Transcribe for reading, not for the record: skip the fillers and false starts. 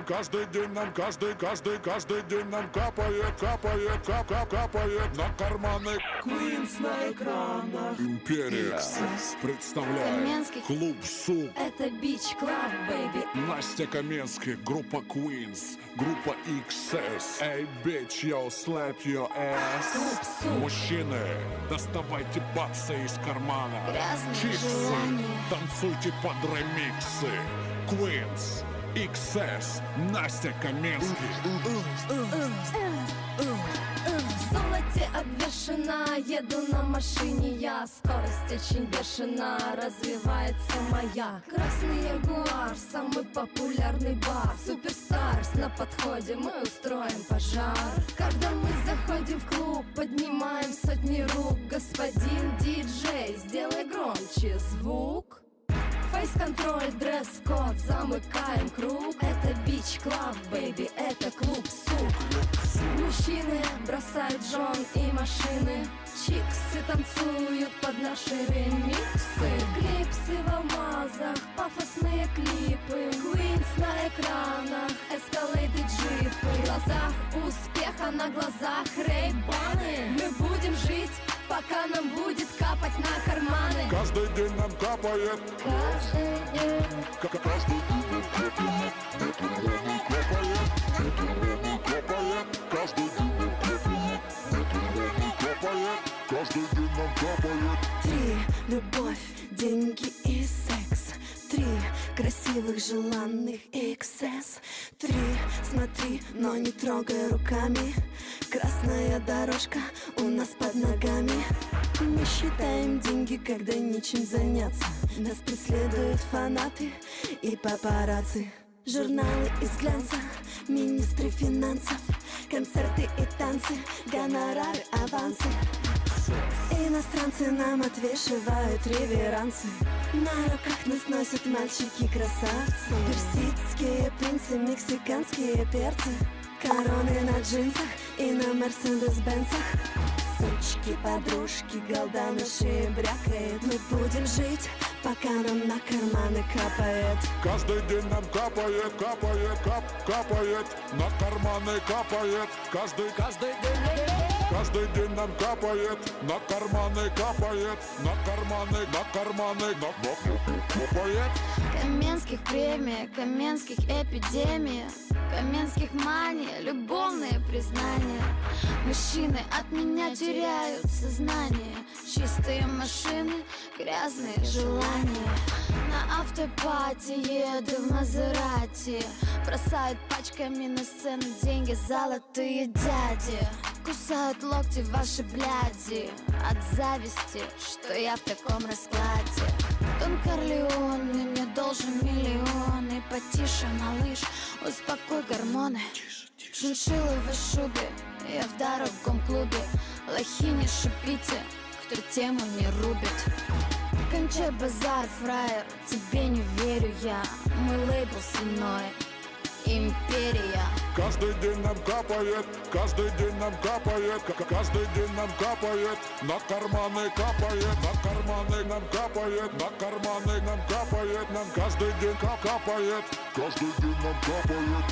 каждый день нам, каждый день нам капает на карманы. Queens на экранах. Империя представляет Каменский. клуб СУК. Это Beach Club, baby. Настя Каменский, группа Queens, группа XS. Эй, bitch, yo, slap your ass. Клуб СУК. Мужчины, доставайте баксы из кармана. Грязные Чипсы, желания. танцуйте под ремиксы. Queens, XS, Настя Каменский. В золоте обвешена, еду на машине я. Скорость очень бешена, развивается моя. Красный ягуар, самый популярный бар. Суперстарс на подходе, мы устроим пожар. Когда мы заходим в клуб, поднимаем сотни рук. Господин диджей, сделай громче звук. Фейс-контроль, дресс-код, замыкаем круг. Это Beach Club, baby, это клуб СУК. Мужчины бросают жен и машины. Чиксы танцуют под наши ремиксы. Клипсы в алмазах, пафосные клипы. Queens на экранах, эскалейты, джипы. В глазах успеха, на глазах рейбаны. Мы будем жить, пока нам будет капать на карманы. Каждый день нам капает. Каждый день. Каждый день нам капает. Каждый день нам капает. Каждый день нам капает. 3. Любовь, деньги и секс. 3. Красивых, желанных XS. 3. Смотри, но не трогай руками. Красная дорожка у нас под ногами. Мы считаем деньги, когда нечем заняться. Нас преследуют фанаты и папарацци. Журналы из глянца, министры финансов. Концерты и танцы, гонорары, авансы. Иностранцы нам отвешивают реверансы. На руках нас носят мальчики-красавцы. Персидские принцы, мексиканские перцы. Короны на джинсах и на мерседес-бенцах. Сучки, подружки, голда на шее брякает. Мы будем жить, пока нам на карманы капает. Каждый день нам капает, капает, на карманы капает. Каждый день нам капает, на карманы капает, на карманы капает. Каменских премия, каменских эпидемия, каменских мания, любовные признания. Мужчины от меня теряют сознание. Чистые машины, грязные желания. На автопати еду в Мазерати. Бросают пачками на сцену деньги золотые дяди. Кусают локти ваши бляди от зависти, что я в таком раскладе. Дон Корлеон, и мне должен миллионы. Потише, малыш, успокой гормоны. В шиншилловой шубе, я в дорогом клубе. Лохи не шипите, кто тему не рубит. Кончай базар, фраер, тебе не верю я. Мой лейбл свиной, империя. Каждый день нам капает, каждый день нам капает, каждый день нам капает, на карманы капает, на карманы нам капает, на карманы нам капает, нам каждый день капает, каждый день нам капает.